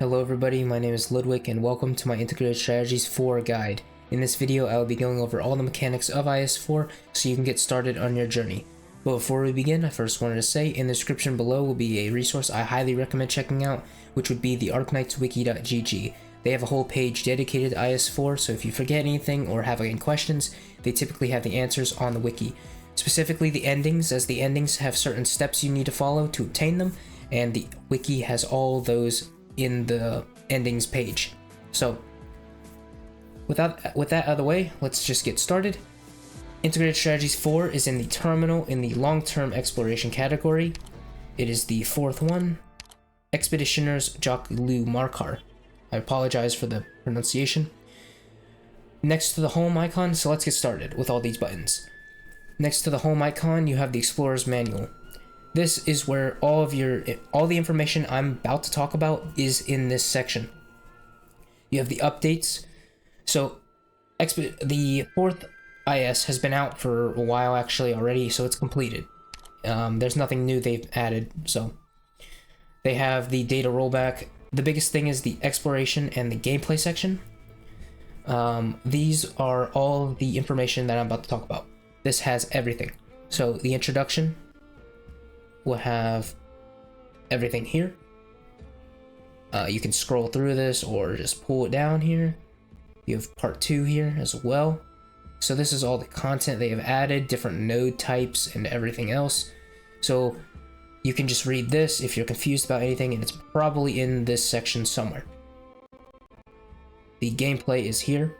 Hello everybody, my name is Ludwig and welcome to my Integrated Strategies 4 guide. In this video I will be going over all the mechanics of IS4 so you can get started on your journey. But before we begin, I first wanted to say in the description below will be a resource I highly recommend checking out, which would be the Arknights wiki.gg. They have a whole page dedicated to IS4, so if you forget anything or have any questions, they typically have the answers on the wiki. Specifically the endings, as the endings have certain steps you need to follow to obtain them, and the wiki has all those in the endings page. So with that out of the way, let's just get started. Integrated Strategies 4 is in the terminal in the long-term exploration category. It is the fourth one, Expeditioner's Joklumarkar. I apologize for the pronunciation. Next to the home icon, so let's get started with all these buttons. Next to the home icon, you have the Explorer's Manual. This is where all the information I'm about to talk about is in this section. You have the updates. So the fourth IS has been out for a while actually already, so it's completed. There's nothing new they've added, so they have the data rollback. The biggest thing is the exploration and the gameplay section. These are all the information that I'm about to talk about. This has everything. So the introduction will have everything here. You can scroll through this or just pull it down here. You have part 2 here as well. So this is all the content they have added, different node types and everything else. So you can just read this if you're confused about anything, and it's probably in this section somewhere. The gameplay is here.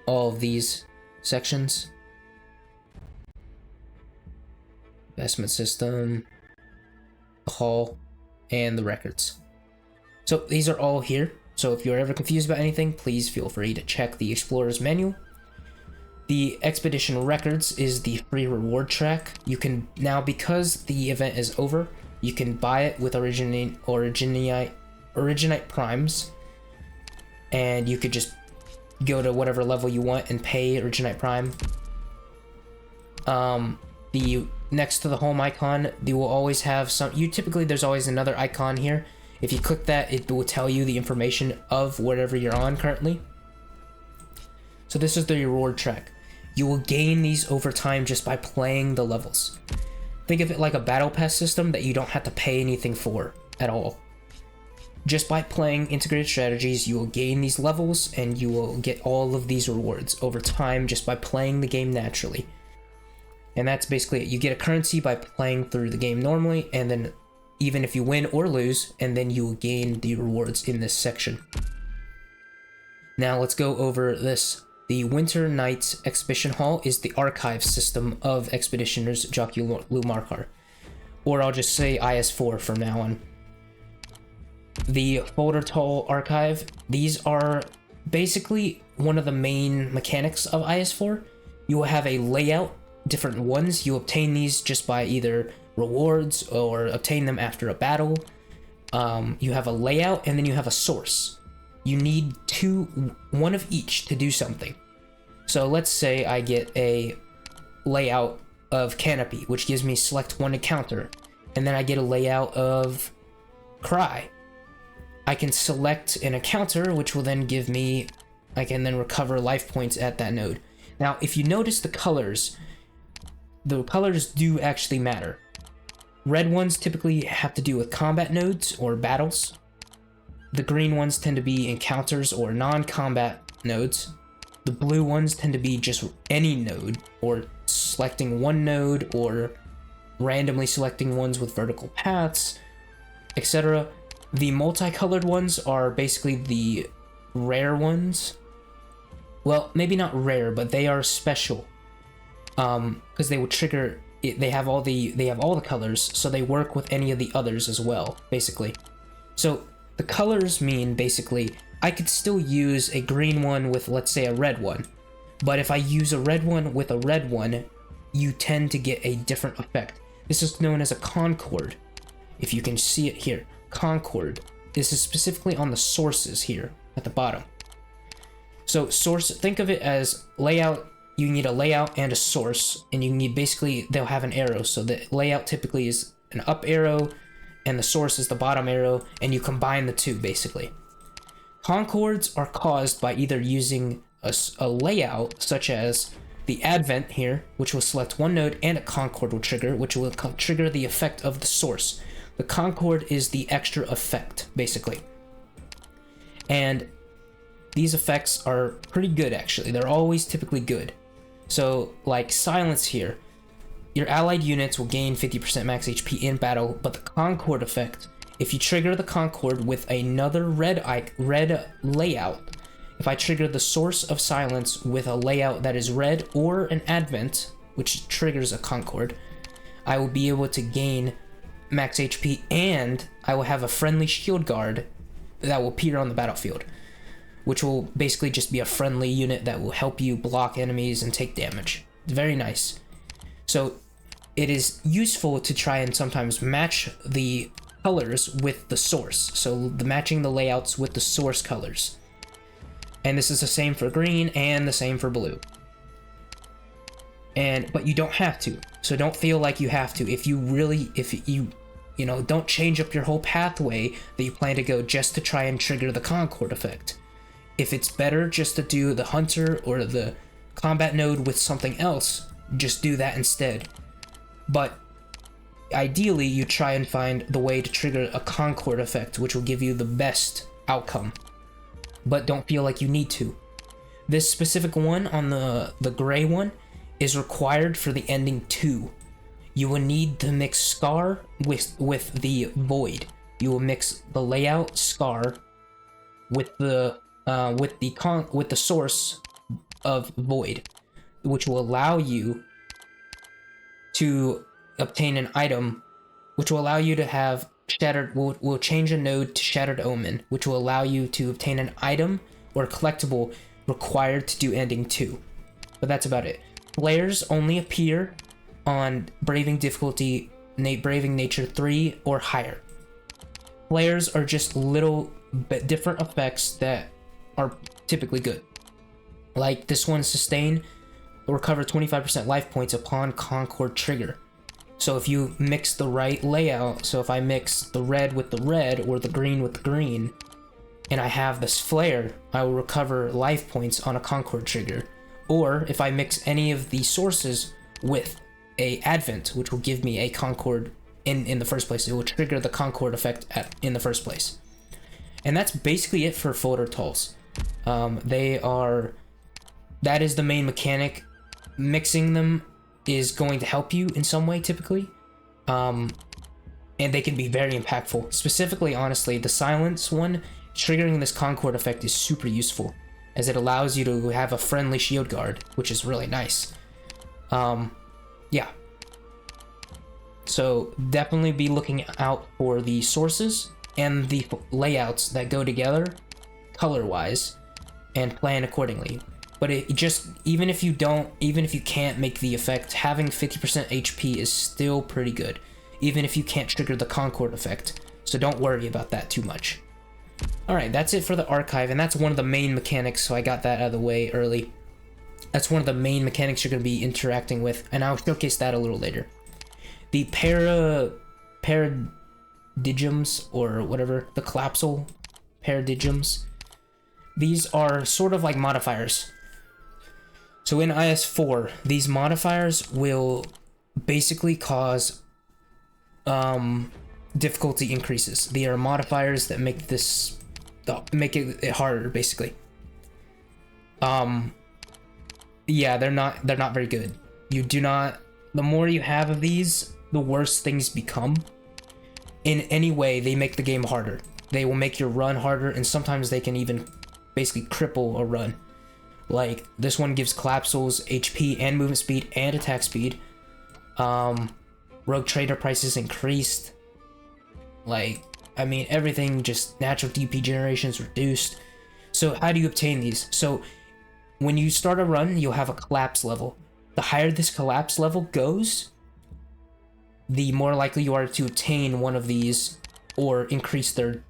All of these sections. Investment system, the hall, and the records. So these are all here. So if you're ever confused about anything, please feel free to check the Explorer's Manual. The Expedition Records is the free reward track. You can now, because the event is over, you can buy it with Originium Primes, and you could just go to whatever level you want and pay Originium Prime. The next to the home icon, they will always have there's always another icon here. If you click that, it will tell you the information of whatever you're on currently. So this is the reward track. You will gain these over time just by playing the levels. Think of it like a battle pass system that you don't have to pay anything for at all. Just by playing Integrated Strategies, you will gain these levels and you will get all of these rewards over time just by playing the game naturally. And that's basically it. You get a currency by playing through the game normally, and then even if you win or lose, and then you will gain the rewards in this section. Now let's go over this. The Winter Nights Exhibition Hall is the archive system of Expeditioner's Joklumarkar, or I'll just say IS4 from now on. The Foldertal archive, these are basically one of the main mechanics of IS4. You will have a layout, different ones. You obtain these just by either rewards or obtain them after a battle. You have a layout and then you have a source. You need one of each to do something. So let's say I get a layout of Canopy, which gives me select one encounter, and then I get a layout of Cry. I can select an encounter, which will then give me, I can then recover life points at that node. Now, if you notice the colors do actually matter. Red ones typically have to do with combat nodes or battles. The green ones tend to be encounters or non-combat nodes. The blue ones tend to be just any node, or selecting one node, or randomly selecting ones with vertical paths, etc. The multicolored ones are basically the rare ones. Well, maybe not rare, but they are special. Because they will trigger it, they have all the colors, so they work with any of the others as well, basically. So the colors mean basically I could still use a green one with, let's say, a red one, but if I use a red one with a red one, you tend to get a different effect. This is known as a concord. If you can see it here, concord. This is specifically on the sources here at the bottom. So source, think of it as layout. You need a layout and a source, and you need basically, they'll have an arrow. So the layout typically is an up arrow, and the source is the bottom arrow, and you combine the two basically. Concords are caused by either using a layout such as the advent here, which will select one node, and a concord will trigger, which will trigger the effect of the source. The concord is the extra effect basically, and these effects are pretty good actually. They're always typically good. So like silence here, your allied units will gain 50% max HP in battle, but the concord effect, if you trigger the concord with another red layout, if I trigger the source of silence with a layout that is red or an advent, which triggers a concord, I will be able to gain max HP, and I will have a friendly shield guard that will appear on the battlefield, which will basically just be a friendly unit that will help you block enemies and take damage. It's very nice. So it is useful to try and sometimes match the colors with the source. So matching the layouts with the source colors. And this is the same for green and the same for blue. But you don't have to. So don't feel like you have to. If you don't change up your whole pathway that you plan to go just to try and trigger the concord effect. If it's better just to do the hunter or the combat node with something else, just do that instead. But ideally, you try and find the way to trigger a concord effect, which will give you the best outcome. But don't feel like you need to. This specific one on the gray one is required for the ending 2. You will need to mix Scar with the Void. You will mix the layout Scar with the source of Void, which will allow you to obtain an item, which will allow you to have Shattered. Will change a node to Shattered Omen, which will allow you to obtain an item or collectible required to do ending 2. But that's about it. Flares only appear on Braving difficulty, Braving Nature 3 or higher. Flares are just little bit different effects that are typically good. Like this one, Sustain, will recover 25% life points upon Concord trigger. So if you mix the right layout, so if I mix the red with the red or the green with the green, and I have this flare, I will recover life points on a Concord trigger. Or if I mix any of the sources with a Advent, which will give me a Concord in the first place, it will trigger the Concord effect in the first place. And that's basically it for Foldertals. That is the main mechanic. Mixing them is going to help you in some way typically, and they can be very impactful. Specifically, honestly, the silence one, triggering this Concord effect is super useful, as it allows you to have a friendly shield guard, which is really nice. Yeah, so definitely be looking out for the sources and the layouts that go together color wise, and plan accordingly. But even if you can't make the effect, having 50% HP is still pretty good, even if you can't trigger the Concord effect. So don't worry about that too much. Alright, that's it for the archive, and that's one of the main mechanics, so I got that out of the way early. That's one of the main mechanics you're going to be interacting with, and I'll showcase that a little later. The Paradigms, or whatever, the Collapsal Paradigms, these are sort of like modifiers. So in IS4, these modifiers will basically cause difficulty increases. They are modifiers that make it harder, basically. Yeah, they're not very good. The more you have of these, the worse things become. In any way, they make the game harder. They will make your run harder, and sometimes they can even basically cripple a run. Like, this one gives Collapsals HP and movement speed and attack speed. Rogue Trader prices increased. Everything, just natural DP generations reduced. So how do you obtain these? So when you start a run, you'll have a collapse level. The higher this collapse level goes, the more likely you are to obtain one of these or increase their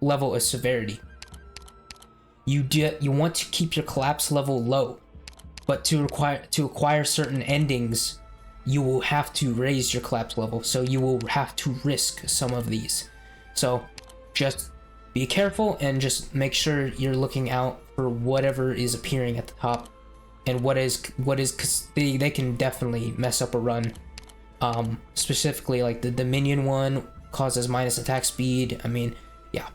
level of severity. You want to keep your collapse level low, but to acquire certain endings you will have to raise your collapse level, so you will have to risk some of these. So just be careful and just make sure you're looking out for whatever is appearing at the top, and what is because they can definitely mess up a run. Specifically, like the minion one causes minus attack speed. I mean, yeah.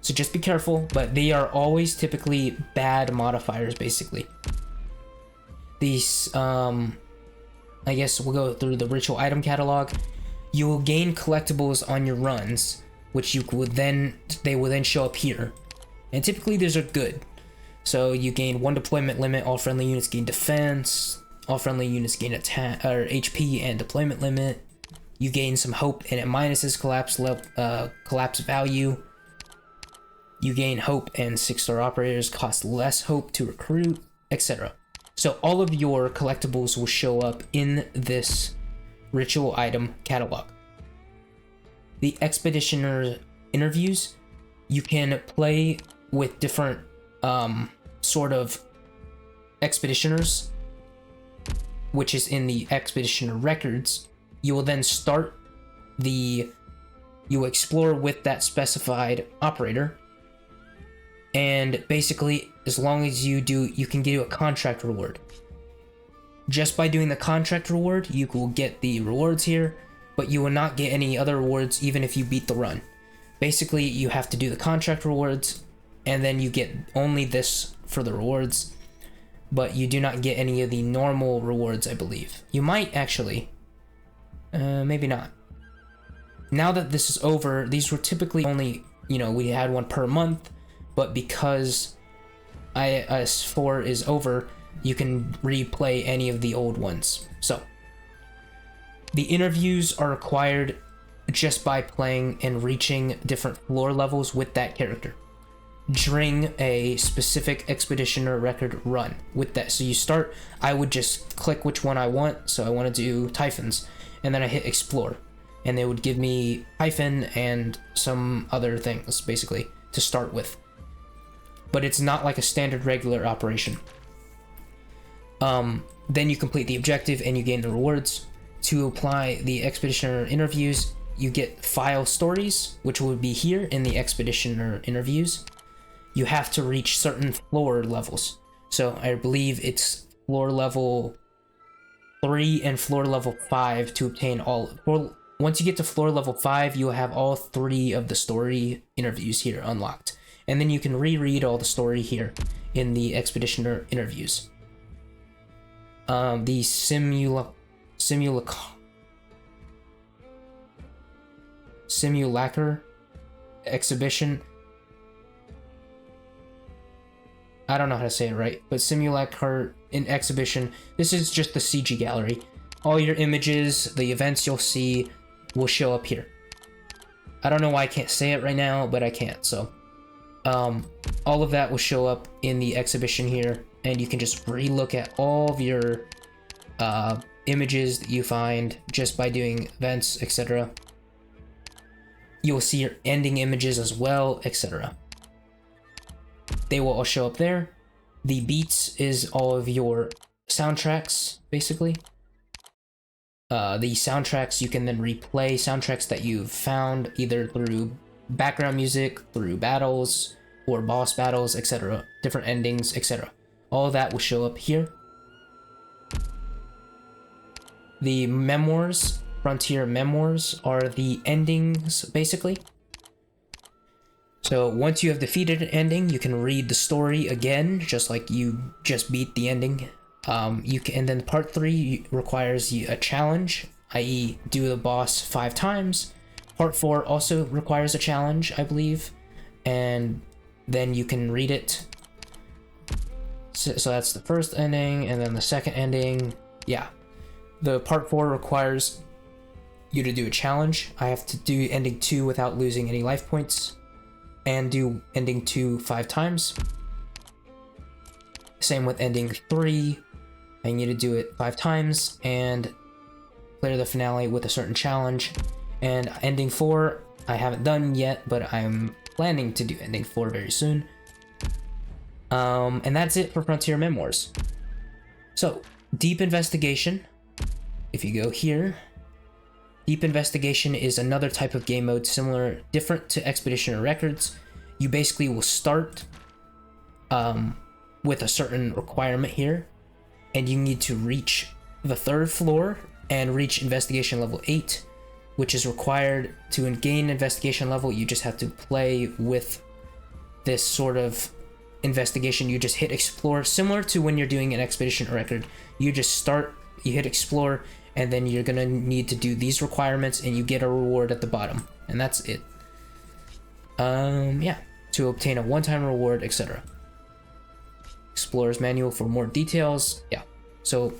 So just be careful, but they are always typically bad modifiers, basically. These, I guess we'll go through the ritual item catalog. You will gain collectibles on your runs, which they will then show up here. And typically these are good. So you gain 1 deployment limit, all friendly units gain defense, all friendly units gain attack or HP and deployment limit. You gain some hope and it minuses collapse value. You gain hope and 6-star operators cost less hope to recruit, etc. So all of your collectibles will show up in this ritual item catalog. The Expeditioner interviews, you can play with different sort of expeditioners, which is in the Expeditioner records. You will then you will explore with that specified operator, and basically as long as you do, you can get a contract reward. Just by doing the contract reward, you will get the rewards here, but you will not get any other rewards even if you beat the run. Basically, you have to do the contract rewards, and then you get only this for the rewards, but you do not get any of the normal rewards, I believe. You might actually, maybe not. Now that this is over, these were typically only, we had one per month, but because IS4 is over, you can replay any of the old ones. So the interviews are acquired just by playing and reaching different floor levels with that character during a specific Expeditioner record run with that. So you start, I would just click which one I want. So I want to do Typhons, and then I hit explore, and they would give me Typhon and some other things basically to start with. But it's not like a standard regular operation. Then you complete the objective and you gain the rewards. To apply the Expeditioner interviews, you get file stories, which would be here in the Expeditioner interviews. You have to reach certain floor levels. So I believe it's floor level 3 and floor level 5 to obtain all. Once you get to floor level 5, you'll have all 3 of the story interviews here unlocked. And then you can reread all the story here in the Expeditioner interviews. The Simulacra Exhibition. I don't know how to say it right, but Simulacra Exhibition. This is just the CG gallery. All your images, the events you'll see, will show up here. I don't know why I can't say it right now, but I can't. So, all of that will show up in the exhibition here, and you can just relook at all of your images that you find just by doing events, etc. You'll see your ending images as well, etc. They will all show up there. The beats is all of your soundtracks, basically. The soundtracks, you can then replay soundtracks that you've found either through background music, through battles, or boss battles, etc. Different endings, etc. All of that will show up here. The Memoirs, Frontier Memoirs, are the endings, basically. So once you have defeated an ending, you can read the story again, just like you just beat the ending. And then part 3 requires you a challenge, i.e. do the boss 5 times. Part 4 also requires a challenge, I believe, and then you can read it. So that's the first ending, and then the second ending. Yeah, the part 4 requires you to do a challenge. I have to do ending 2 without losing any life points, and do ending 2 5 times. Same with ending 3. I need to do it 5 times and clear the finale with a certain challenge. And ending 4, I haven't done yet, but I'm planning to do ending 4 very soon. And that's it for Frontier Memoirs. So, Deep Investigation. if you go here, Deep Investigation is another type of game mode similar, different to Expedition or Records. You basically will start with a certain requirement here, and you need to reach the 3rd floor and reach Investigation level 8, which is required to gain Investigation level. You just have to play with this sort of investigation. You just hit Explore, similar to when you're doing an Expedition or Record. You just start, you hit Explore, and then you're gonna need to do these requirements, and you get a reward at the bottom, and that's it. Yeah, to obtain a one-time reward, etc. Explorer's Manual for more details. Yeah, so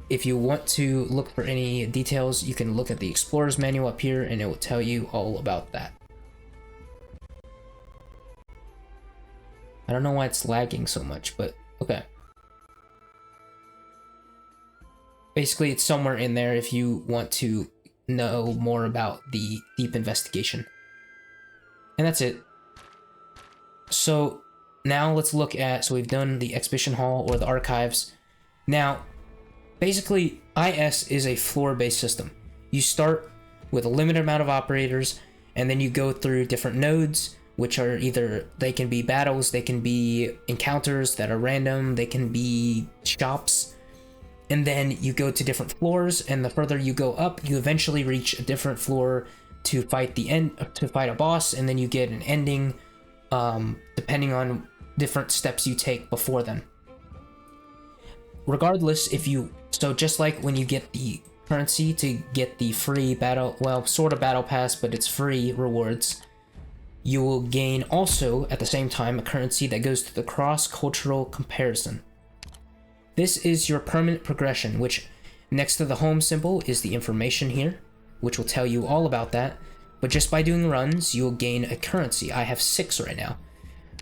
if you want to look for any details, you can look at the Explorer's Manual up here, and it will tell you all about that. I don't know why it's lagging so much, but okay. Basically, it's somewhere in there if you want to know more about the Deep Investigation. And that's it. So now let's look at, so we've done the Exhibition Hall or the archives. Now, basically, IS is a floor-based system. You start with a limited amount of operators, and then you go through different nodes, which are either, they can be battles, they can be encounters that are random, they can be shops, and then you go to different floors, and the further you go up, you eventually reach a different floor to fight a boss, and then you get an ending, depending on different steps you take before then. Regardless, so just like when you get the currency to get the free battle, well, sort of battle pass, but it's free rewards, you will gain also, at the same time, a currency that goes to the cross-cultural comparison. This is your permanent progression, which next to the home symbol is the information here, which will tell you all about that. But just by doing runs, you'll gain a currency. I have 6 right now.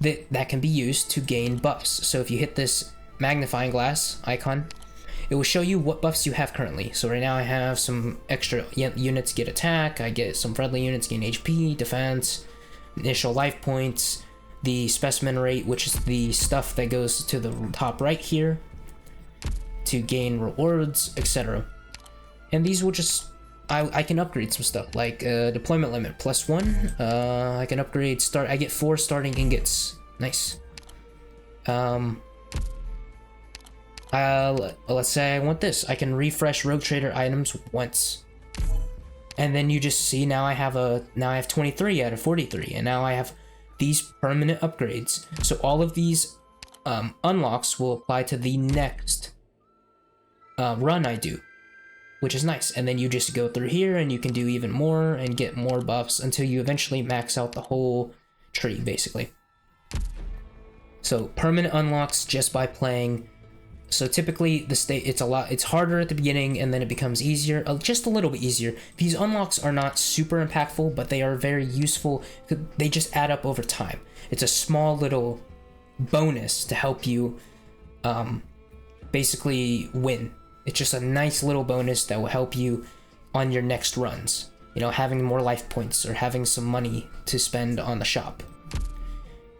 That can be used to gain buffs. So if you hit this magnifying glass icon, it will show you what buffs you have currently. So right now I have some extra units get attack, I get some friendly units gain HP, defense, initial life points, the specimen rate, which is the stuff that goes to the top right here to gain rewards, etc. And these will just, I can upgrade some stuff like deployment limit +1. I can upgrade I get 4 starting ingots. Nice. Let's say I want this. I can refresh Rogue Trader items once. And then you just see now I have 23 out of 43, and now I have these permanent upgrades. So all of these unlocks will apply to the next run I do, which is nice. And then you just go through here and you can do even more and get more buffs until you eventually max out the whole tree, basically. So permanent unlocks just by playing. So typically it's harder at the beginning, and then it becomes easier, just a little bit easier. These unlocks are not super impactful, but they are very useful. They just add up over time. It's a small little bonus to help you basically win. It's just a nice little bonus that will help you on your next runs. You know, having more life points or having some money to spend on the shop.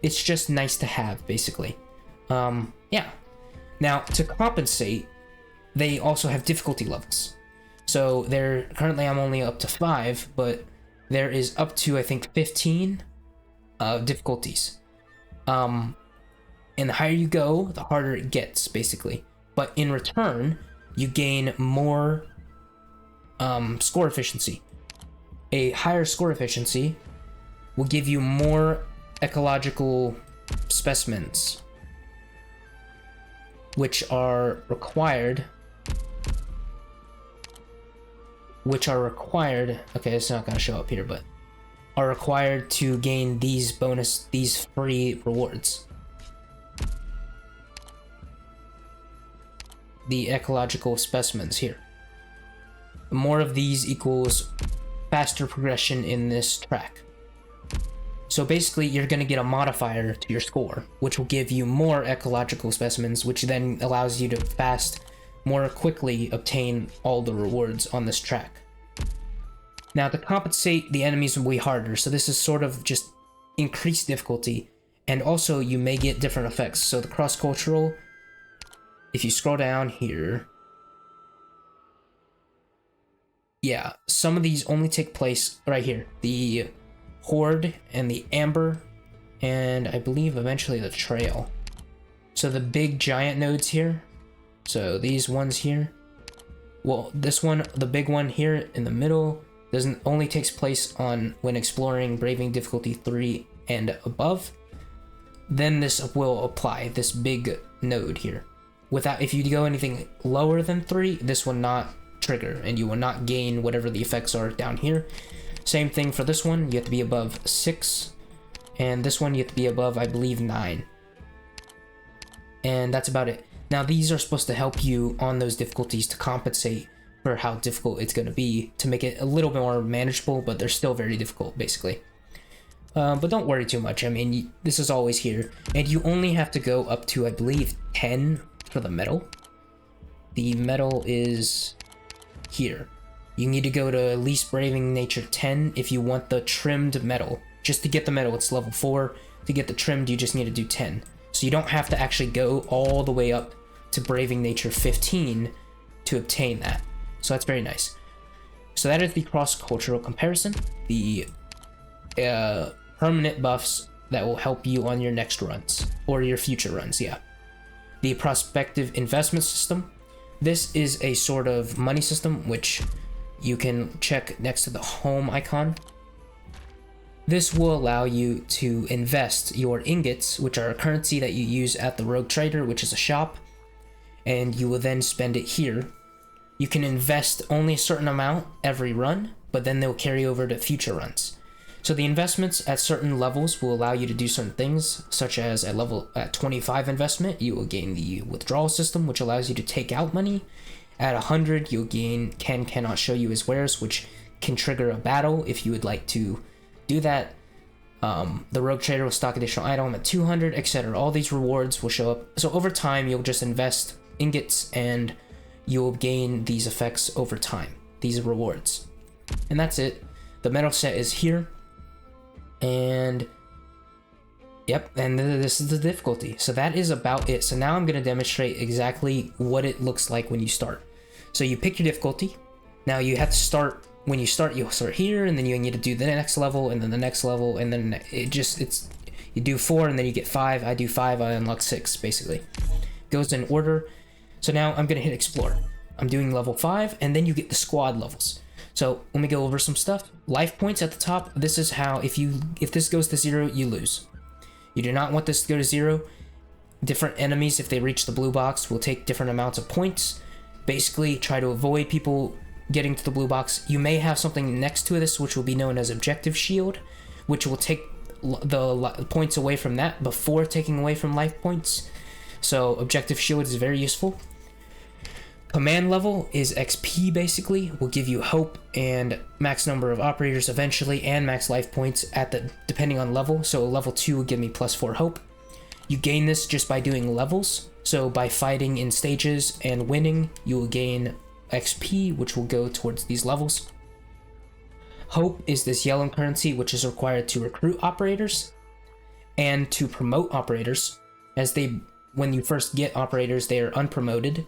It's just nice to have, basically. Yeah. Now, to compensate, they also have difficulty levels. So currently I'm only up to 5, but there is up to, I think, 15 difficulties. And the higher you go, the harder it gets, basically. But in return, you gain more score efficiency. A higher score efficiency will give you more ecological specimens, which are required, okay, it's not going to show up here, but are required to gain these free rewards. The ecological specimens here. More of these equals faster progression in this track. So basically, you're going to get a modifier to your score, which will give you more ecological specimens, which then allows you to more quickly obtain all the rewards on this track. Now, to compensate, the enemies will be harder, so this is sort of just increased difficulty, and also you may get different effects. So the cross-cultural, if you scroll down here, yeah, some of these only take place right here. The Horde and the Amber, and I believe eventually the Trail. So the big giant nodes here, so these ones here, well, this one, the big one here in the middle, only takes place on when exploring Braving difficulty 3 and above. Then this will apply, this big node here. If you go anything lower than 3, this will not trigger, and you will not gain whatever the effects are down here. Same thing for this one, you have to be above 6, and this one you have to be above, I believe, 9. And that's about it. Now these are supposed to help you on those difficulties to compensate for how difficult it's going to be, to make it a little bit more manageable, but they're still very difficult, basically. But don't worry too much, I mean, this is always here. And you only have to go up to, I believe, 10 for the metal. The metal is here. You need to go to at least Braving Nature 10 if you want the trimmed metal. Just to get the metal, it's level 4. To get the trimmed, you just need to do 10. So you don't have to actually go all the way up to Braving Nature 15 to obtain that. So that's very nice. So that is the cross-cultural comparison. The permanent buffs that will help you on your next runs, or your future runs, yeah. The Prospective investment system. This is a sort of money system, which you can check next to the home icon. This will allow you to invest your ingots, which are a currency that you use at the Rogue Trader, which is a shop, and you will then spend it here. You can invest only a certain amount every run, but then they'll carry over to future runs. So the investments at certain levels will allow you to do certain things, such as at 25 investment, you will gain the withdrawal system, which allows you to take out money. At 100, you'll gain cannot show you his wares, which can trigger a battle if you would like to do that. The Rogue Trader will stock additional item at 200, etc. All these rewards will show up. So over time, you'll just invest ingots and you'll gain these effects over time, these rewards. And that's it. The metal set is here. And yep, and this is the difficulty. So that is about it. So now I'm going to demonstrate exactly what it looks like when you start. So you pick your difficulty. Now you have to start, when you start, you'll start here, and then you need to do the next level, and then the next level, and then you do 4, and then you get 5. I do 5, I unlock 6, basically. Goes in order. So now I'm going to hit explore. I'm doing level 5, and then you get the squad levels. So let me go over some stuff. Life points at the top. This is how, if this goes to 0, you lose. You do not want this to go to 0. Different enemies, if they reach the blue box, will take different amounts of points. Basically, try to avoid people getting to the blue box. You may have something next to this, which will be known as Objective Shield, which will take the points away from that before taking away from life points. So Objective Shield is very useful. Command level is XP, basically, will give you hope and max number of operators eventually, and max life points depending on level. So level 2 will give me +4 hope. You gain this just by doing levels. So by fighting in stages and winning, you will gain XP, which will go towards these levels. Hope is this yellow currency, which is required to recruit operators and to promote operators. When you first get operators, they are unpromoted,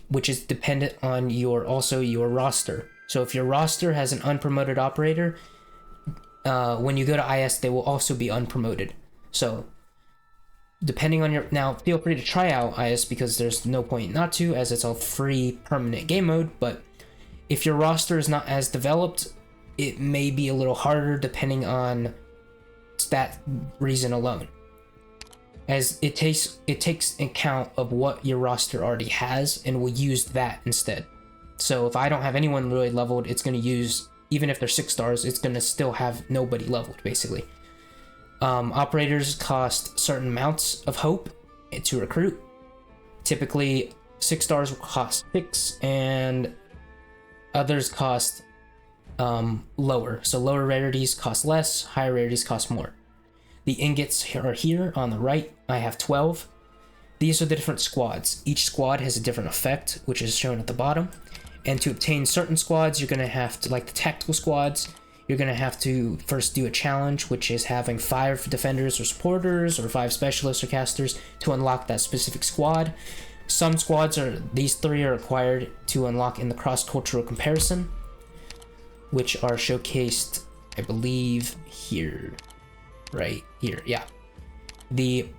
which is dependent on your roster. So if your roster has an unpromoted operator, when you go to IS, they will also be unpromoted. So depending on now feel free to try out IS, because there's no point not to, as it's a free permanent game mode. But if your roster is not as developed, it may be a little harder depending on that reason alone, as it takes account of what your roster already has and will use that instead. So if I don't have anyone really leveled, it's going to use, even if they're 6 stars, it's going to still have nobody leveled, basically. Operators cost certain amounts of hope to recruit. Typically 6 stars will cost 6, and others cost lower. So lower rarities cost less, higher rarities cost more. The ingots are here on the right. I have 12. These are the different squads. Each squad has a different effect, which is shown at the bottom. And to obtain certain squads, you're going to have to, like the tactical squads, you're going to have to first do a challenge, which is having 5 defenders or supporters, or 5 specialists or casters to unlock that specific squad. Some squads these 3 are required to unlock in the cross-cultural comparison. which are showcased, I believe, here. Right here, yeah. The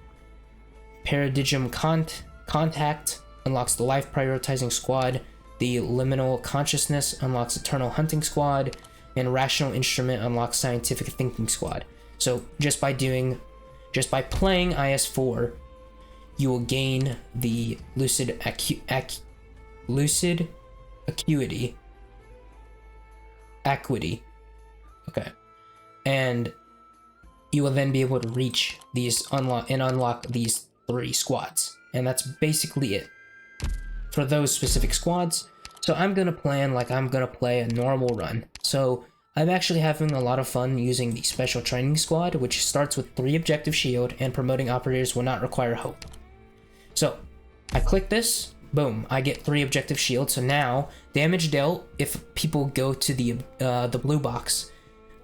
Paradigm Contact unlocks the Life Prioritizing Squad. The Liminal Consciousness unlocks Eternal Hunting Squad. And Rational Instrument unlocks Scientific Thinking Squad. So just by playing IS4, you will gain the Lucid Acuity. Okay. And you will then be able to reach these unlock these 3 squads. And that's basically it for those specific squads. So I'm gonna plan like I'm gonna play a normal run. So I'm actually having a lot of fun using the Special Training Squad, which starts with 3 objective shield, and promoting operators will not require hope. So I click this, boom, I get 3 objective shield. So now damage dealt, if people go to the blue box,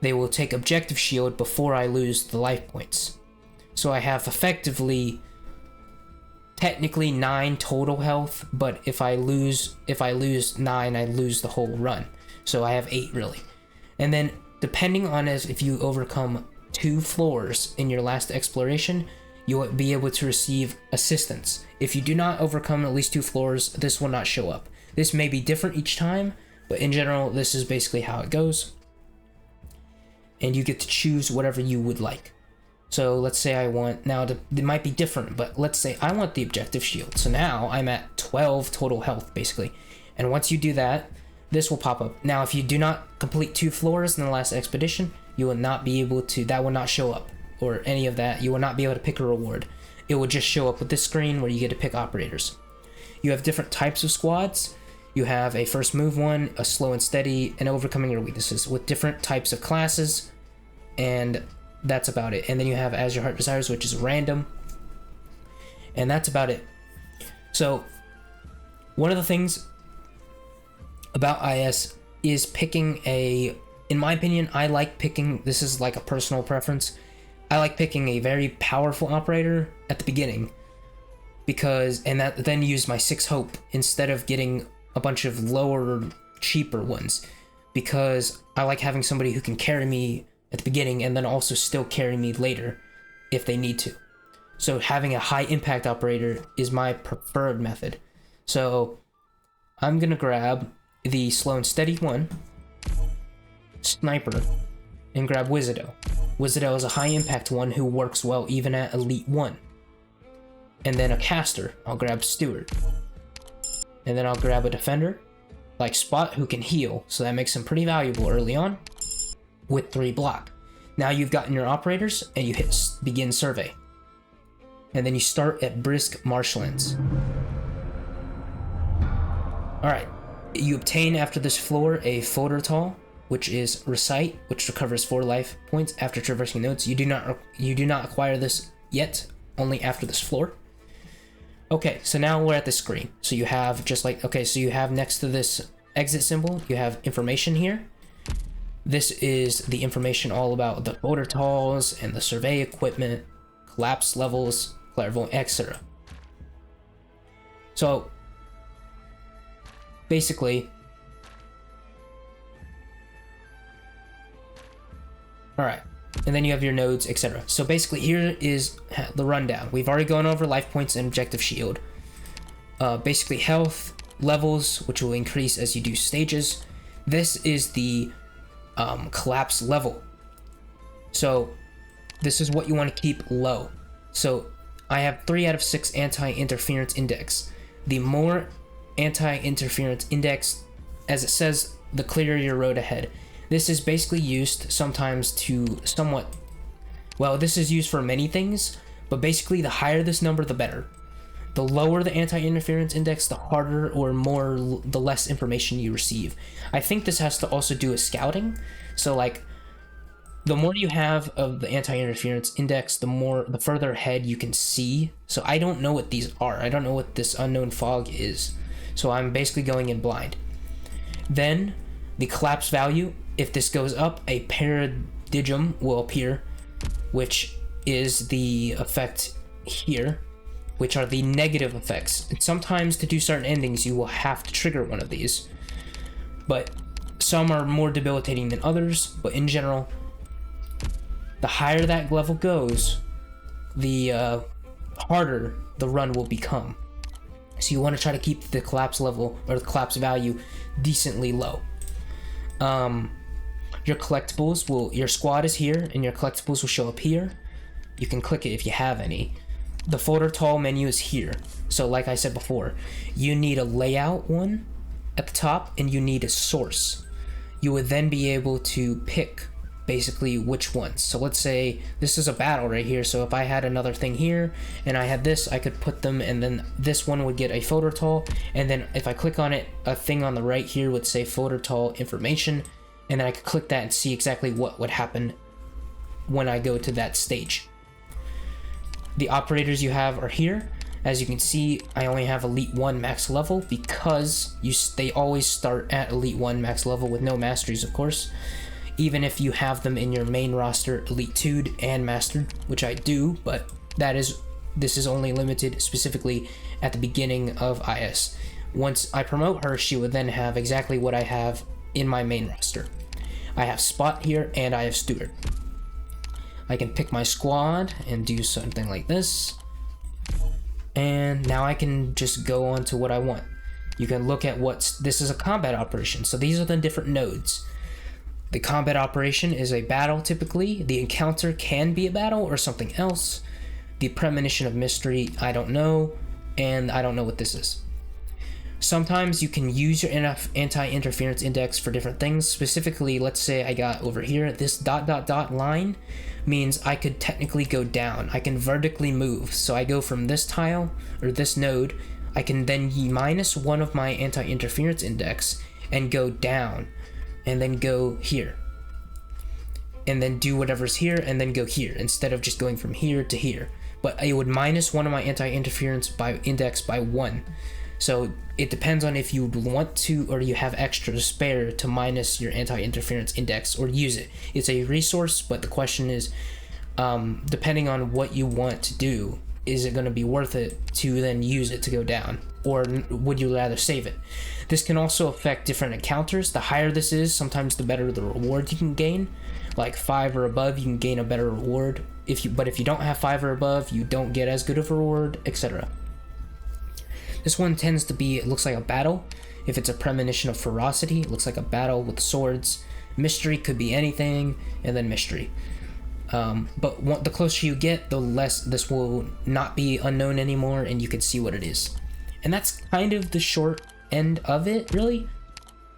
they will take objective shield before I lose the life points. So I have effectively technically 9 total health, but if I lose 9, I lose the whole run. So I have 8 really. And then depending on if you overcome 2 floors in your last exploration, you'll be able to receive assistance. If you do not overcome at least 2 floors, this will not show up. This may be different each time, but in general, this is basically how it goes. And you get to choose whatever you would like. So let's say I want, now it might be different, but let's say I want the objective shield. So now I'm at 12 total health basically. And once you do that, this will pop up. Now, if you do not complete 2 floors in the last expedition, you will not be able to, that will not show up, or any of that. You will not be able to pick a reward. It will just show up with this screen where you get to pick operators. You have different types of squads. You have a first move one, a slow and steady, and overcoming your weaknesses with different types of classes, and that's about it. And then you have As Your Heart Desires, which is random, and that's about it. So one of the things about IS is picking in my opinion, I like picking, this is like a personal preference, I like picking a very powerful operator at the beginning, because, and that then use my 6 hope instead of getting a bunch of lower, cheaper ones, because I like having somebody who can carry me at the beginning and then also still carry me later if they need to. So having a high impact operator is my preferred method. So I'm gonna grab the slow and steady one, sniper, and grab Wizardo. Wizardo is a high impact one who works well even at Elite 1. And then a caster, I'll grab Steward. And then I'll grab a defender, like Spot, who can heal, so that makes him pretty valuable early on, with 3 block. Now you've gotten your operators, and you hit begin survey. And then you start at Brisk Marshlands. Alright, you obtain after this floor a Foldertal, which is Recite, which recovers 4 life points after traversing nodes. You do not acquire this yet, only after this floor. Okay, so now we're at the screen. So you have just like, okay, so you have next to this exit symbol, you have information here. This is the information all about the Foldertals and the survey equipment, collapse levels, clairvoyant, etc. So basically, all right, and then you have your nodes, etc. So basically here is the rundown. We've already gone over life points and objective shield. Basically health levels, which will increase as you do stages. This is the collapse level. So this is what you want to keep low. So I have 3 out of 6 anti-interference index. The more anti-interference index, as it says, the clearer your road ahead. This is basically used sometimes to somewhat, well, this is used for many things, but basically the higher this number, the better. The lower the anti-interference index, the harder or the less information you receive. I think this has to also do with scouting. So like, the more you have of the anti-interference index, the further ahead you can see. So I don't know what these are. I don't know what this unknown fog is. So I'm basically going in blind. Then the collapse value, if this goes up, a paradigm will appear, which is the effect here, which are the negative effects. And sometimes to do certain endings, you will have to trigger one of these. But Some are more debilitating than others, but in general, the higher that level goes, the harder the run will become. So you want to try to keep the collapse level, or the collapse value, decently low. Your collectibles your squad is here, and your collectibles will show up here. You can click it if you have any. The Foldertal menu is here. So like I said before, you need a layout one at the top, and you need a source. You would then be able to pick basically which ones. So let's say this is a battle right here, so if I had another thing here and I had this, I could put them, and then this one would get a Foldertal, and then if I click on it, a thing on the right here would say Foldertal information, and then I could click that and see exactly what would happen when I go to that stage. The operators you have are here. As you can see, I only have Elite 1 max level because they always start at Elite 1 max level with no masteries, of course. Even if you have them in your main roster, Elite 2'd and Mastered, which I do, but this is only limited specifically at the beginning of IS. Once I promote her, she would then have exactly what I have in my main roster. I have Spot here, and I have Steward. I can pick my squad and do something like this. And now I can just go on to what I want. You can look at this is a combat operation, so these are the different nodes. The combat operation is a battle typically. The encounter can be a battle or something else. The premonition of mystery, I don't know, and I don't know what this is. Sometimes you can use your anti-interference index for different things. Specifically, let's say I got over here, this ... line means I could technically go down. I can vertically move. So I go from this tile, or this node, I can then minus one of my anti-interference index and go down, and then go here. And then do whatever's here, and then go here, instead of just going from here to here. But it would minus one of my anti-interference index by 1. So it depends on if you want to, or you have extra to spare to minus your anti-interference index or use it. It's a resource, but the question is, depending on what you want to do, is it going to be worth it to then use it to go down, or would you rather save it? This can also affect different encounters. The higher this is, sometimes the better the reward you can gain. Like 5 or above, you can gain a better reward. But if you don't have 5 or above, you don't get as good of a reward, etc. This one tends to be, it looks like a battle. If it's a premonition of ferocity, it looks like a battle with swords. Mystery could be anything, and then mystery. But the closer you get, the less this will not be unknown anymore, and you can see what it is. And that's kind of the short end of it, really.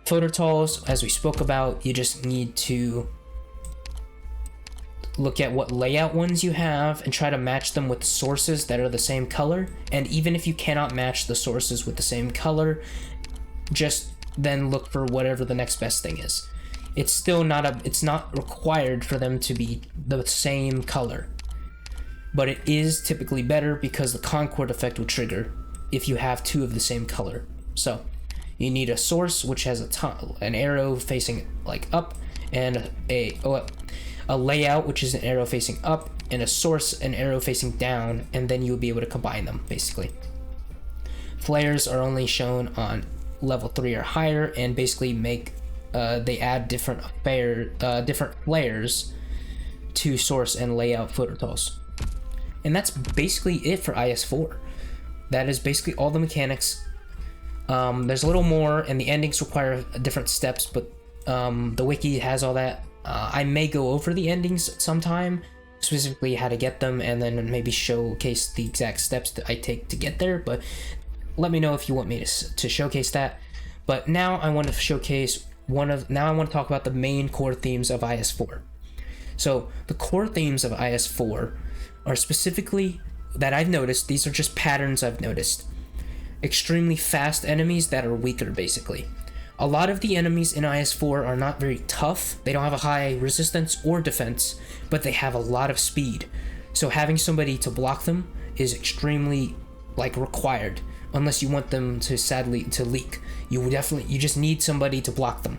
Foldertals, as we spoke about, you just need to look at what layout ones you have and try to match them with sources that are the same color. And even if you cannot match the sources with the same color, just then look for whatever the next best thing is. It's still it's not required for them to be the same color, but it is typically better because the Concord effect will trigger if you have 2 of the same color. So you need a source which has an arrow facing like up, and a layout which is an arrow facing up, and a source an arrow facing down, and then you'll be able to combine them basically. Flares are only shown on level 3 or higher, and basically they add different flares to source and layout Foldertals. And that's basically it for IS4. That is basically all the mechanics. There's a little more, and the endings require different steps, but the wiki has all that. I may go over the endings sometime, specifically how to get them, and then maybe showcase the exact steps that I take to get there, but let me know if you want me to showcase that. But now I want to showcase now I want to talk about the main core themes of IS4. So the core themes of IS4 are specifically, that I've noticed, these are just patterns I've noticed. Extremely fast enemies that are weaker, basically. A lot of the enemies in IS4 are not very tough. They don't have a high resistance or defense, but they have a lot of speed. So having somebody to block them is extremely required, unless you want them to leak. You just need somebody to block them.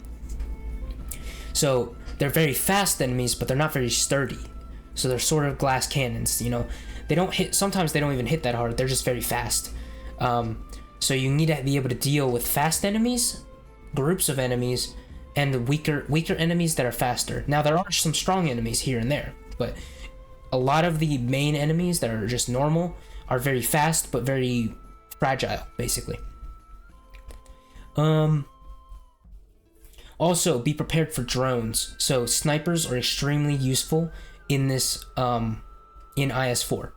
So they're very fast enemies, but they're not very sturdy. So they're sort of glass cannons, They don't hit, sometimes they don't even hit that hard. They're just very fast. So you need to be able to deal with fast enemies, groups of enemies, and the weaker enemies that are faster. Now there are some strong enemies here and there, but a lot of the main enemies that are just normal are very fast but very fragile, basically. Also, be prepared for drones. So snipers are extremely useful in this in IS4.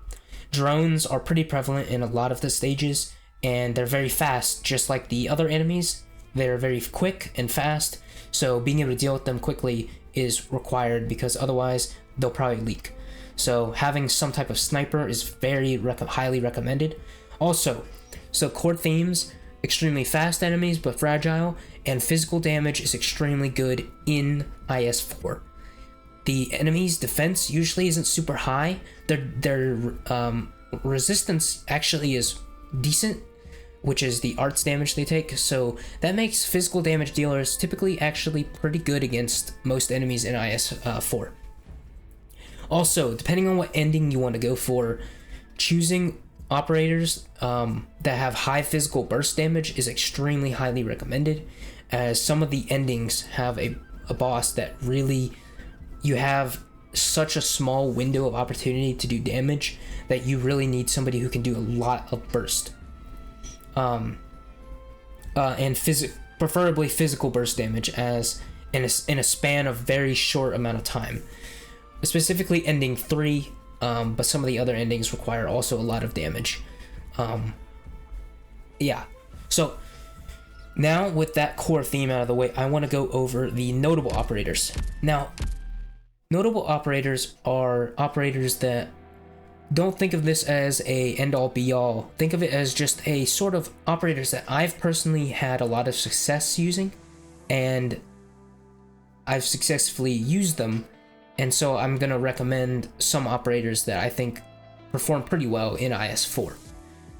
Drones are pretty prevalent in a lot of the stages, and they're very fast, just like the other enemies. They're very quick and fast, so being able to deal with them quickly is required, because otherwise they'll probably leak. So having some type of sniper is very highly recommended. Also, so core themes: extremely fast enemies but fragile, and physical damage is extremely good in IS4. The enemy's defense usually isn't super high. Their resistance actually is decent, which is the arts damage they take, so that makes physical damage dealers typically actually pretty good against most enemies in IS4. Also, depending on what ending you want to go for, choosing operators that have high physical burst damage is extremely highly recommended, as some of the endings have a boss that really, you have such a small window of opportunity to do damage that you really need somebody who can do a lot of burst. And preferably physical burst damage, as in a span of very short amount of time. Specifically ending 3, but some of the other endings require also a lot of damage. Yeah, so now with that core theme out of the way, I want to go over the notable operators. Now, notable operators are operators that, don't think of this as a end-all be-all. Think of it as just a sort of operators that I've personally had a lot of success using, and I've successfully used them, and so I'm going to recommend some operators that I think perform pretty well in IS4.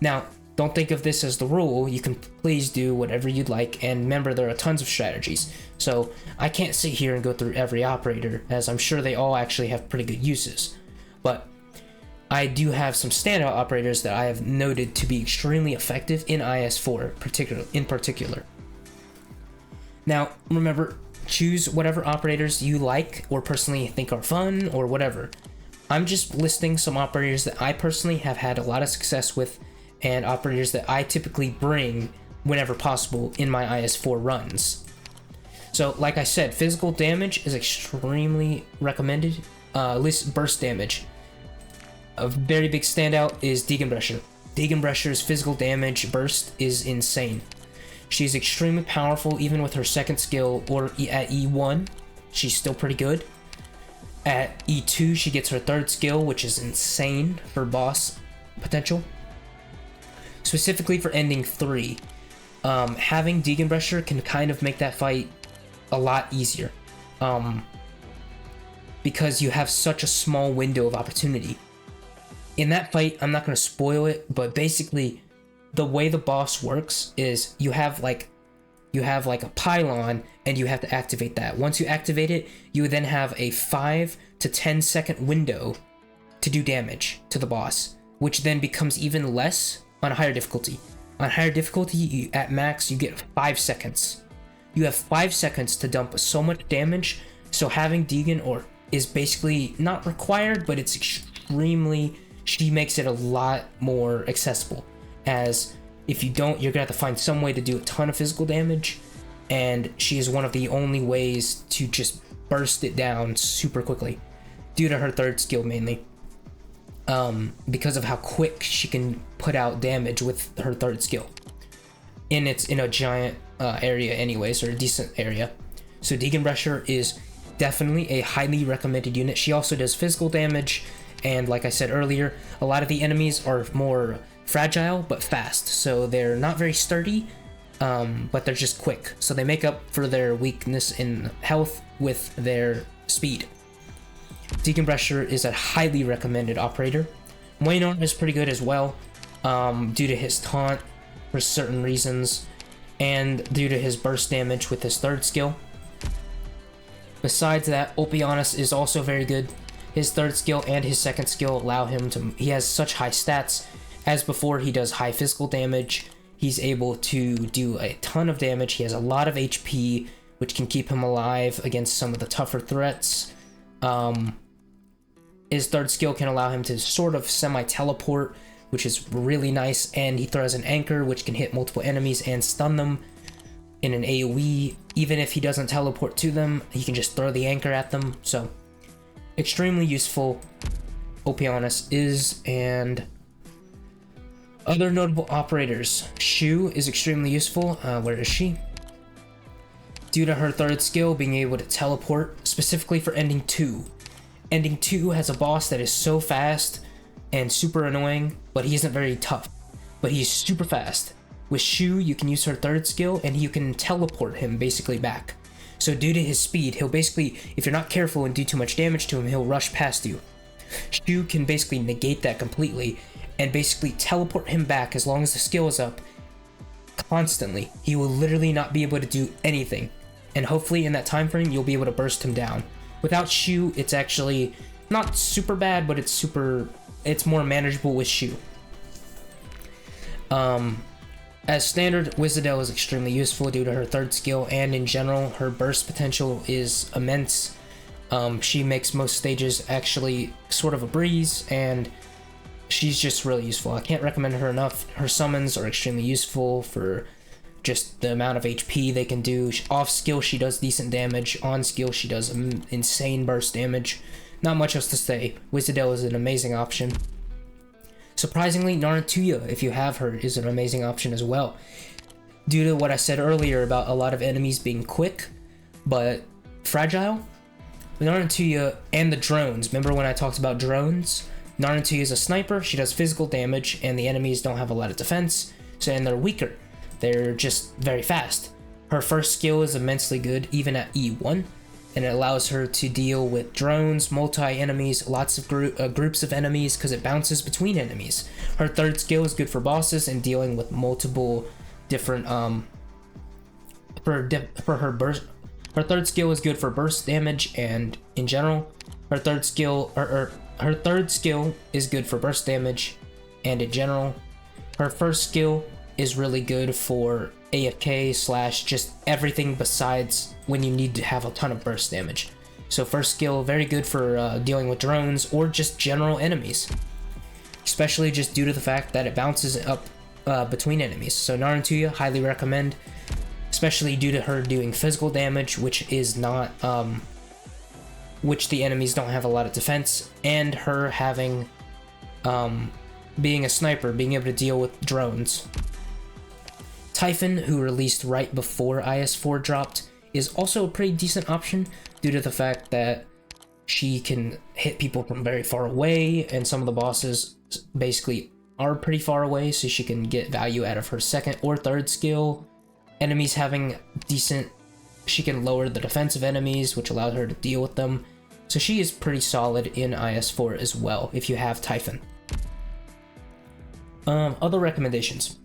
Now, don't think of this as the rule. You can please do whatever you'd like, and remember, there are tons of strategies, so I can't sit here and go through every operator, as I'm sure they all actually have pretty good uses. But I do have some standout operators that I have noted to be extremely effective in IS4 in particular. Now, remember, choose whatever operators you like or personally think are fun or whatever. I'm just listing some operators that I personally have had a lot of success with, and operators that I typically bring whenever possible in my IS4 runs. So, like I said, physical damage is extremely recommended. At least burst damage. A very big standout is Degenbrecher. Degenbrecher's physical damage burst is insane. She's extremely powerful even with her second skill, or at E1, she's still pretty good. At E2, she gets her third skill, which is insane for boss potential. Specifically for ending 3, having Degenbrecher can kind of make that fight a lot easier, because you have such a small window of opportunity. In that fight, I'm not going to spoil it, but basically the way the boss works is you have like a pylon, and you have to activate that. Once you activate it, you then have a 5 to 10 second window to do damage to the boss, which then becomes even less on higher difficulty. On higher difficulty, at max, you get 5 seconds. You have 5 seconds to dump so much damage, so having Degen is basically not required, but it's extremely, she makes it a lot more accessible, as if you don't, you're gonna have to find some way to do a ton of physical damage, and she is one of the only ways to just burst it down super quickly, due to her third skill mainly. Because of how quick she can put out damage with her third skill. And it's in a giant area anyways, or a decent area. So Degenbrecher is definitely a highly recommended unit. She also does physical damage, and like I said earlier, a lot of the enemies are more fragile but fast, so they're not very sturdy, but they're just quick, so they make up for their weakness in health with their speed. Degenbrecher is a highly recommended operator. Waynor is pretty good as well, due to his taunt for certain reasons, and due to his burst damage with his third skill. Besides that, Opianus is also very good. His third skill and his second skill allow him to, he has such high stats. As before, he does high physical damage. He's able to do a ton of damage. He has a lot of HP which can keep him alive against some of the tougher threats. His third skill can allow him to sort of semi-teleport, which is really nice, and he throws an anchor, which can hit multiple enemies and stun them in an AoE. Even if he doesn't teleport to them, he can just throw the anchor at them, so extremely useful. Opianus is, and other notable operators. Shu is extremely useful. Where is she? Due to her third skill, being able to teleport, specifically for Ending 2. Ending 2 has a boss that is so fast and super annoying, but he isn't very tough. But he's super fast. With Shu, you can use her third skill, and you can teleport him basically back. So due to his speed, he'll basically, if you're not careful and do too much damage to him, he'll rush past you. Shu can basically negate that completely, and basically teleport him back as long as the skill is up, constantly. He will literally not be able to do anything, and hopefully in that time frame you'll be able to burst him down. Without Shu, it's actually not super bad, but it's more manageable with Shu. As standard, Wizardel is extremely useful due to her third skill, and in general her burst potential is immense. She makes most stages actually sort of a breeze, and she's just really useful. I can't recommend her enough. Her summons are extremely useful for just the amount of HP they can do. Off skill, she does decent damage. On skill, she does insane burst damage. Not much else to say. Wizardel is an amazing option. Surprisingly, Nordroenn, if you have her, is an amazing option as well. Due to what I said earlier about a lot of enemies being quick, but fragile, Nordroenn and the drones. Remember when I talked about drones? Nordroenn is a sniper. She does physical damage, and the enemies don't have a lot of defense, and they're weaker. They're just very fast. Her first skill is immensely good, even at E1, and it allows her to deal with drones, multi-enemies, lots of groups of enemies, because it bounces between enemies. Her third skill is good for bosses and dealing with multiple different, for her burst. Her third skill is good for burst damage, and in general, her third skill, her third skill is good for burst damage, and in general, her first skill is really good for AFK / just everything besides when you need to have a ton of burst damage. So first skill, very good for dealing with drones or just general enemies, especially just due to the fact that it bounces up between enemies. So Nordroenn, highly recommend, especially due to her doing physical damage, which is not, which the enemies don't have a lot of defense, and her having, being a sniper, being able to deal with drones. Typhon, who released right before IS-4 dropped, is also a pretty decent option due to the fact that she can hit people from very far away, and some of the bosses basically are pretty far away, so she can get value out of her second or third skill. Enemies having decent, she can lower the defense of enemies, which allows her to deal with them. So she is pretty solid in IS-4 as well, if you have Typhon. Other recommendations.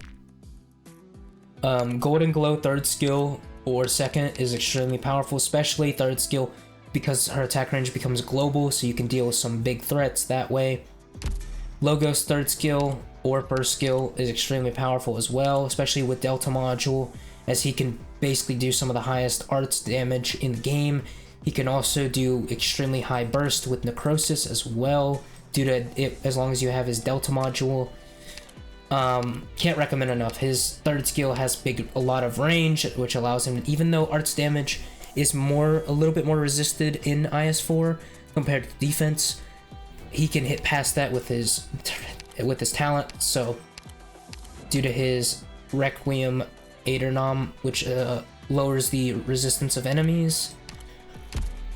Golden Glow third skill or second is extremely powerful, especially third skill because her attack range becomes global, so you can deal with some big threats that way. Logos third skill or first skill is extremely powerful as well, especially with Delta Module, as he can basically do some of the highest arts damage in the game. He can also do extremely high burst with Necrosis as well, due to it, as long as you have his Delta Module. Can't recommend enough. His third skill has a lot of range, which allows him, even though arts damage is a little bit more resisted in IS-4 compared to defense, he can hit past that with his talent. So due to his Requiem Aeternam, which lowers the resistance of enemies,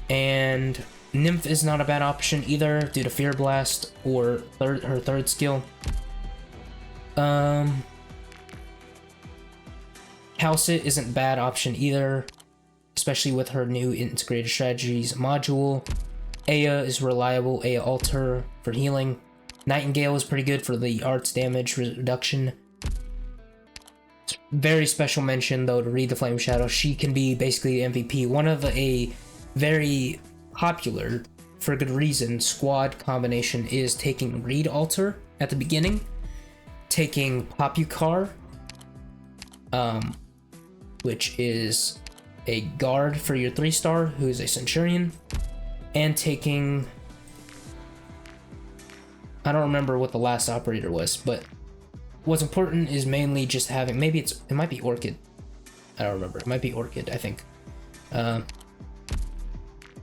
and Nymph is not a bad option either due to Fear Blast or her third skill. Calcit isn't a bad option either, especially with her new Integrated Strategies module. Aya is reliable, Aya Alter for healing. Nightingale is pretty good for the arts damage reduction. Very special mention though to Read the Flame Shadow. She can be basically the MVP. One of a very popular, for good reason, squad combination is taking Read Alter at the beginning, taking Popukar, which is a guard for your 3-star, who's a centurion, and taking, I don't remember what the last operator was, but what's important is mainly just having, maybe it might be Orchid. I don't remember. It might be Orchid, I think.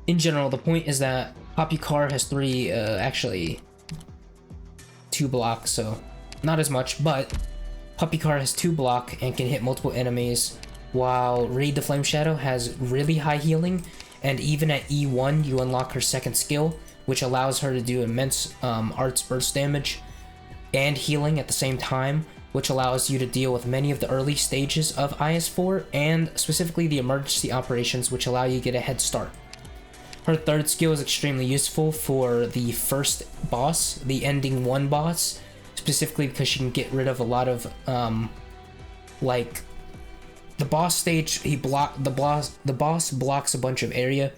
In general, the point is that Popukar has 3, actually 2 blocks, so not as much, but Popukar has 2 block and can hit multiple enemies, while Raid the Flame Shadow has really high healing, and even at E1 you unlock her second skill, which allows her to do immense arts burst damage and healing at the same time, which allows you to deal with many of the early stages of IS-4, and specifically the emergency operations, which allow you to get a head start. Her third skill is extremely useful for the first boss, the ending 1 boss, specifically because she can get rid of a lot of, like, the boss stage, the boss blocks a bunch of area,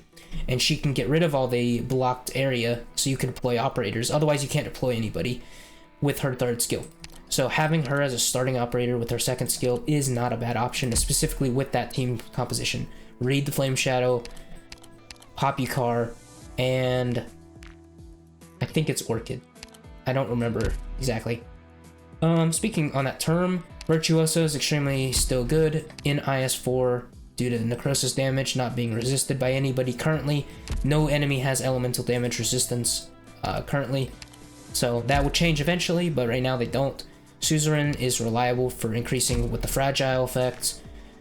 and she can get rid of all the blocked area so you can deploy operators. Otherwise you can't deploy anybody with her third skill. So having her as a starting operator with her second skill is not a bad option, specifically with that team composition. Raid the Flame Shadow, Popukar, and I think it's Orchid. I don't remember exactly. Speaking on that term, Virtuoso is extremely still good in IS-4 due to necrosis damage not being resisted by anybody currently. No enemy has elemental damage resistance currently, so that will change eventually, but right now they don't. Suzerain is reliable for increasing with the fragile effects.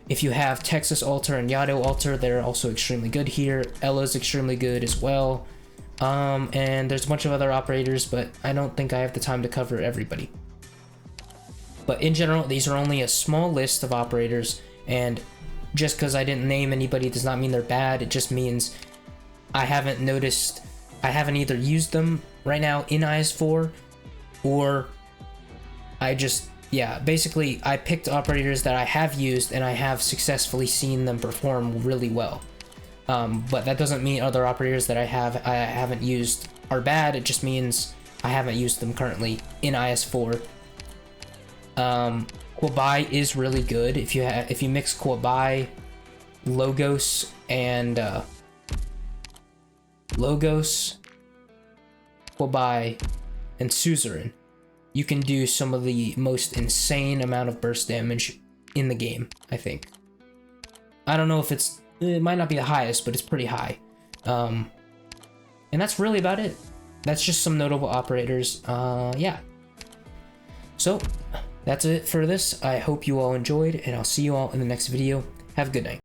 If you have Texas Altar and Yado Altar, they're also extremely good here. Ella's extremely good as well. And there's a bunch of other operators, but I don't think I have the time to cover everybody. But in general, these are only a small list of operators, and just because I didn't name anybody does not mean they're bad. It just means I haven't either used them right now in IS-4, or basically I picked operators that I have used and I have successfully seen them perform really well. But that doesn't mean other operators that I haven't used are bad. It just means I haven't used them currently in IS-4. Kwabai is really good if you mix Kwabai, Logos, and Kwabai, and Suzerain. You can do some of the most insane amount of burst damage in the game, I think. I don't know if it might not be the highest, but it's pretty high. And that's really about it. That's just some notable operators. Yeah. So, that's it for this. I hope you all enjoyed, and I'll see you all in the next video. Have a good night.